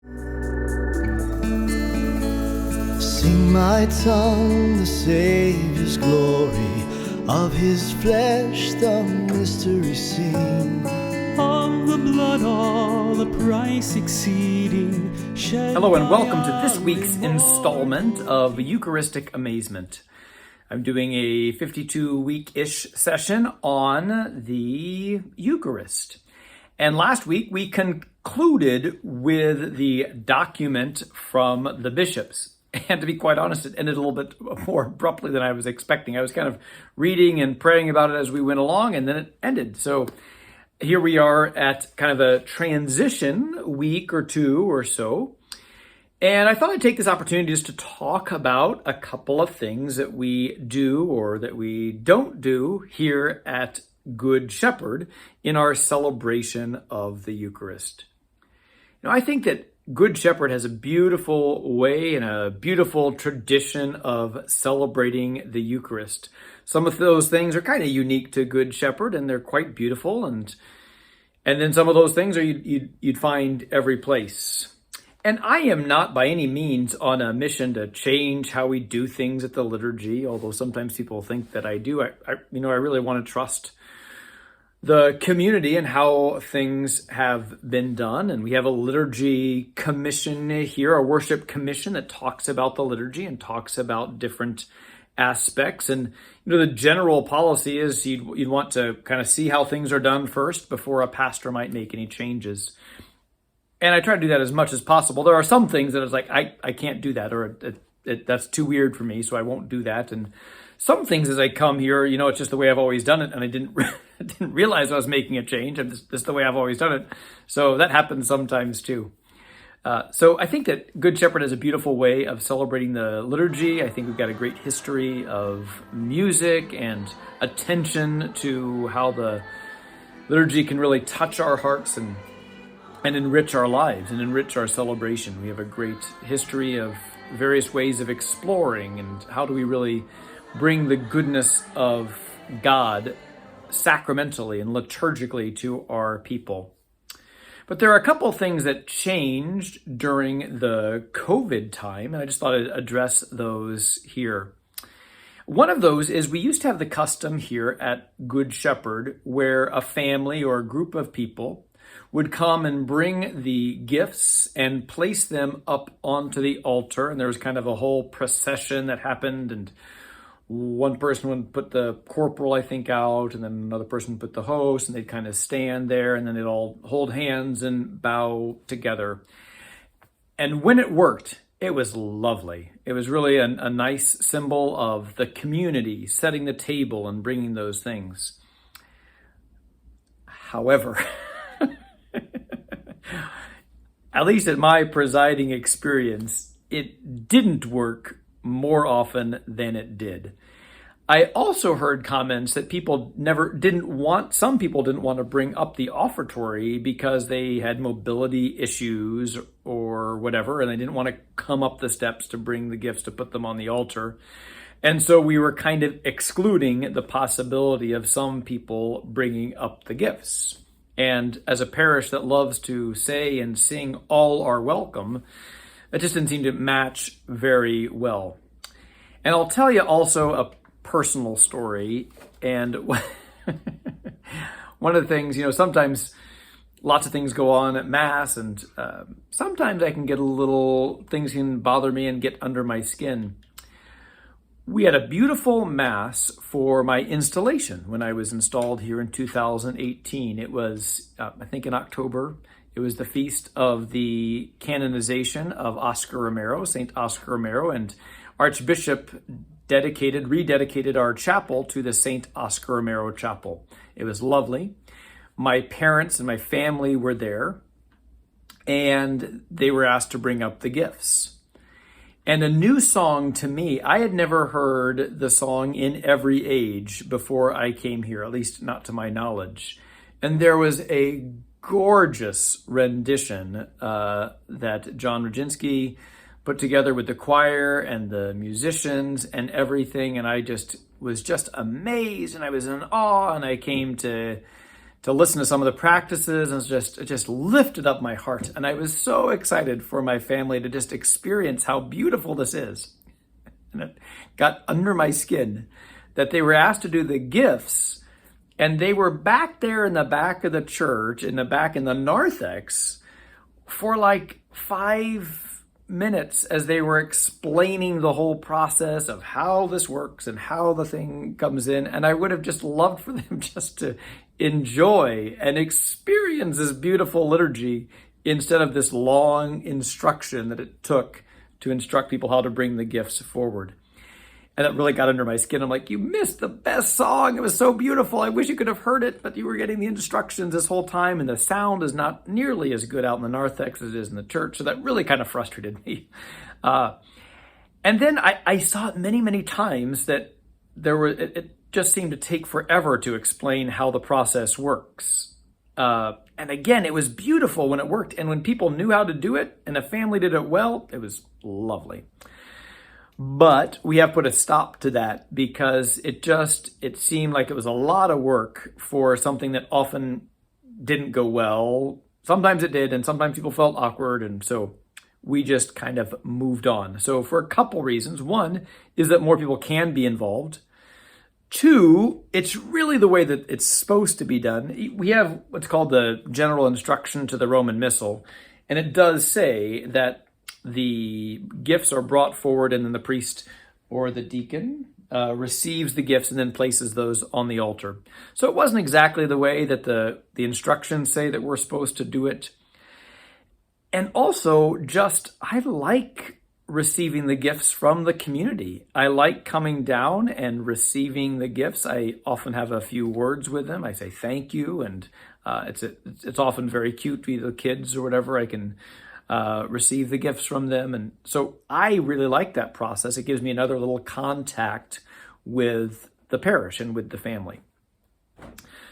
Sing my tongue the Savior's glory, of his flesh the mystery seen, of the blood all the price exceeding. Hello and welcome to this week's installment of Eucharistic Amazement. I'm doing a 52-week-ish session on the Eucharist. And last week we concluded with the document from the bishops. And to be quite honest, it ended a little bit more abruptly than I was expecting. I was kind of reading and praying about it as we went along, and then it ended. So here we are at kind of a transition week or two or so. And I thought I'd take this opportunity just to talk about a couple of things that we do or that we don't do here at Good Shepherd in our celebration of the Eucharist. I think that Good Shepherd has a beautiful way and a beautiful tradition of celebrating the Eucharist. Some of those things are kind of unique to Good Shepherd, and they're quite beautiful, and then some of those things are you'd find every place. And I am not by any means on a mission to change how we do things at the liturgy, although sometimes people think that I do. I really want to trust the community and how things have been done. And we have a liturgy commission here, a worship commission that talks about the liturgy and talks about different aspects. And the general policy is you'd want to kind of see how things are done first before a pastor might make any changes. And I try to do that as much as possible. There are some things that it's like, I can't do that, or that's too weird for me, so I won't do that. And some things as I come here, it's just the way I've always done it, and I didn't realize I was making a change, and this is the way I've always done it. So that happens sometimes too. So I think that Good Shepherd has a beautiful way of celebrating the liturgy. I think we've got a great history of music and attention to how the liturgy can really touch our hearts and enrich our lives and enrich our celebration. We have a great history of various ways of exploring and how do we really bring the goodness of God sacramentally and liturgically to our people. But there are a couple of things that changed during the COVID time, and I just thought I'd address those here. One of those is we used to have the custom here at Good Shepherd where a family or a group of people would come and bring the gifts and place them up onto the altar. And there was kind of a whole procession that happened, and one person would put the corporal, I think, out, and then another person would put the host, and they'd kind of stand there, and then they'd all hold hands and bow together. And when it worked, it was lovely. It was really a nice symbol of the community, setting the table and bringing those things. However, at least in my presiding experience, it didn't work more often than it did. I also heard comments that some people didn't want to bring up the offertory because they had mobility issues or whatever, and they didn't want to come up the steps to bring the gifts to put them on the altar. And so we were kind of excluding the possibility of some people bringing up the gifts. And as a parish that loves to say and sing all are welcome, it just didn't seem to match very well. And I'll tell you also a personal story. And one of the things, sometimes lots of things go on at Mass, and sometimes I can get things can bother me and get under my skin. We had a beautiful Mass for my installation when I was installed here in 2018. It was, I think in October. It was the feast of the canonization of Oscar Romero, St. Oscar Romero, and Archbishop rededicated our chapel to the St. Oscar Romero Chapel. It was lovely. My parents and my family were there, and they were asked to bring up the gifts. And a new song to me, I had never heard the song In Every Age before I came here, at least not to my knowledge. And there was a gorgeous rendition that John Roginski put together with the choir and the musicians and everything. And I was just amazed, and I was in awe, and I came to to listen to some of the practices, and it just lifted up my heart. And I was so excited for my family to just experience how beautiful this is. And it got under my skin that they were asked to do the gifts, and they were back there in the back of the church, in the narthex, for like 5 minutes as they were explaining the whole process of how this works and how the thing comes in. And I would have just loved for them just to enjoy and experience this beautiful liturgy instead of this long instruction that it took to instruct people how to bring the gifts forward. And that really got under my skin. I'm like, you missed the best song. It was so beautiful. I wish you could have heard it, but you were getting the instructions this whole time, and the sound is not nearly as good out in the narthex as it is in the church. So that really kind of frustrated me. And then I saw it many, many times that it just seemed to take forever to explain how the process works. And again, it was beautiful when it worked. And when people knew how to do it and a family did it well, it was lovely. But we have put a stop to that because it seemed like it was a lot of work for something that often didn't go well. Sometimes it did, and sometimes people felt awkward, and so we just kind of moved on. So for a couple reasons. One is that more people can be involved. Two, it's really the way that it's supposed to be done. We have what's called the general instruction to the Roman Missal, and it does say that the gifts are brought forward, and then the priest or the deacon receives the gifts and then places those on the altar. So it wasn't exactly the way that the instructions say that we're supposed to do it. And also, I like receiving the gifts from the community. I like coming down and receiving the gifts. I often have a few words with them. I say thank you, and it's often very cute to the kids or whatever. I can receive the gifts from them. And so I really like that process. It gives me another little contact with the parish and with the family.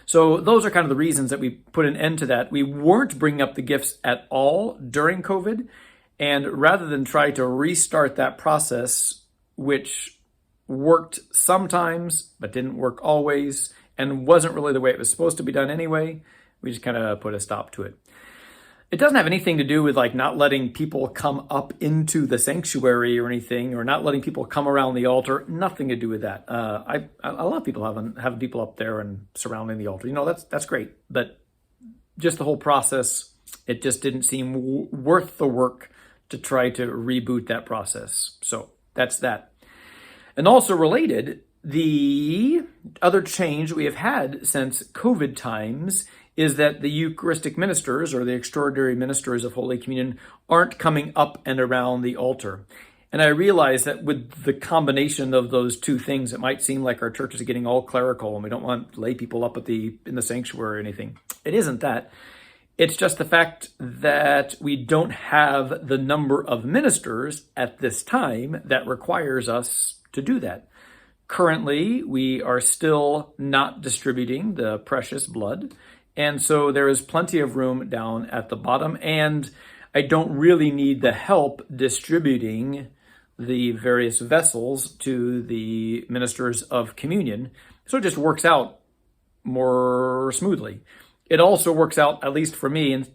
So those are kind of the reasons that we put an end to that. We weren't bringing up the gifts at all during COVID. And rather than try to restart that process, which worked sometimes, but didn't work always, and wasn't really the way it was supposed to be done anyway, we just kind of put a stop to it. It doesn't have anything to do with like not letting people come up into the sanctuary or anything, or not letting people come around the altar. Nothing to do with that. I love people having people up there and surrounding the altar. That's great. But just the whole process, it just didn't seem worth the work to try to reboot that process. So that's that. And also related, the other change we have had since COVID times is that the Eucharistic ministers, or the extraordinary ministers of Holy Communion, aren't coming up and around the altar. And I realize that with the combination of those two things, it might seem like our church is getting all clerical and we don't want lay people up in the sanctuary or anything. It isn't that. It's just the fact that we don't have the number of ministers at this time that requires us to do that. Currently, we are still not distributing the precious blood. And so there is plenty of room down at the bottom, and I don't really need the help distributing the various vessels to the ministers of communion. So it just works out more smoothly. It also works out, at least for me, and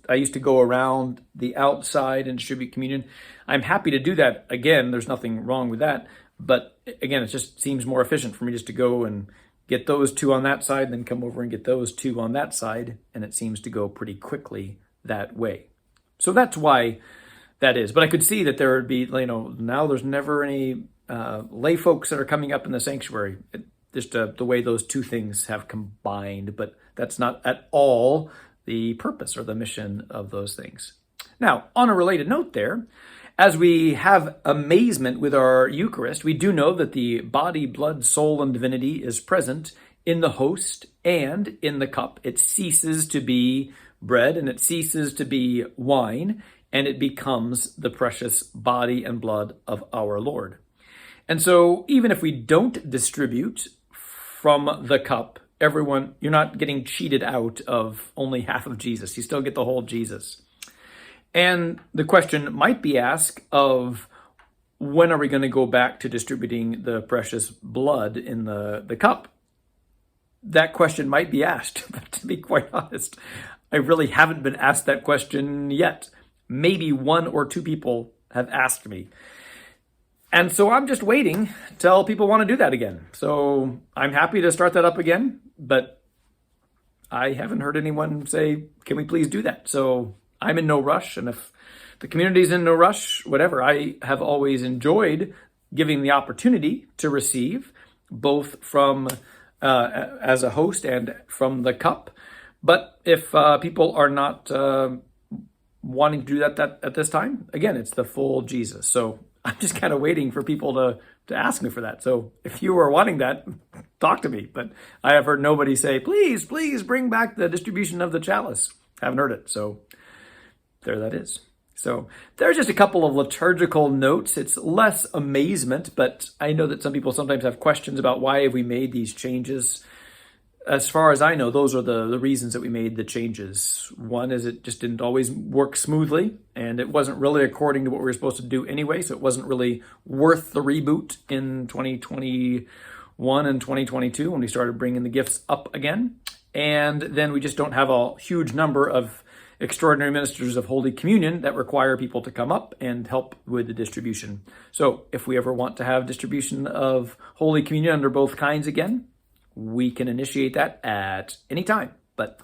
I used to go around the outside and distribute communion. I'm happy to do that again. There's nothing wrong with that. But again, it just seems more efficient for me just to go and get those two on that side, and then come over and get those two on that side. And it seems to go pretty quickly that way. So that's why that is. But I could see that there would be, now there's never any lay folks that are coming up in the sanctuary. Just the way those two things have combined. But that's not at all the purpose or the mission of those things. Now, on a related note there, as we have amazement with our Eucharist, we do know that the body, blood, soul, and divinity is present in the host and in the cup. It ceases to be bread and it ceases to be wine, and it becomes the precious body and blood of our Lord. And so even if we don't distribute from the cup, you're not getting cheated out of only half of Jesus. You still get the whole Jesus. And the question might be asked of, when are we going to go back to distributing the precious blood in the cup? that question might be asked, but to be quite honest, I really haven't been asked that question yet. Maybe one or two people have asked me. And so I'm just waiting till people want to do that again. So I'm happy to start that up again, but I haven't heard anyone say, can we please do that? So I'm in no rush. And if the community's in no rush, whatever, I have always enjoyed giving the opportunity to receive, both from as a host and from the cup. But if people are not wanting to do that at this time, again, it's the full Jesus. So I'm just kind of waiting for people to ask me for that. So if you are wanting that, talk to me. But I have heard nobody say, please bring back the distribution of the chalice. Haven't heard it. So there that is. So there's just a couple of liturgical notes. It's less amazement, but I know that some people sometimes have questions about why have we made these changes. As far as I know, those are the reasons that we made the changes. One is it just didn't always work smoothly, and it wasn't really according to what we were supposed to do anyway, so it wasn't really worth the reboot in 2021 and 2022 when we started bringing the gifts up again. And then we just don't have a huge number of extraordinary ministers of Holy Communion that require people to come up and help with the distribution. So if we ever want to have distribution of Holy Communion under both kinds again, we can initiate that at any time, but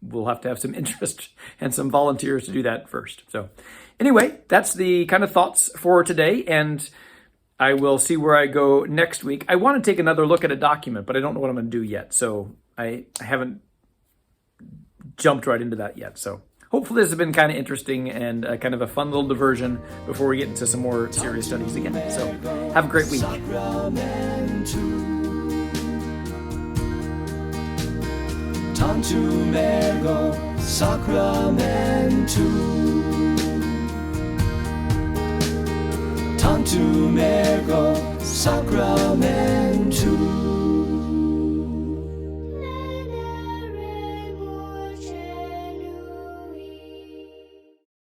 we'll have to have some interest and some volunteers to do that first. So anyway, that's the kind of thoughts for today, and I will see where I go next week. I want to take another look at a document, but I don't know what I'm going to do yet, so I haven't jumped right into that yet. So hopefully this has been kind of interesting and kind of a fun little diversion before we get into some more serious studies again. So have a great week. Tantum ergo sacramentum. Tantum ergo sacramentum.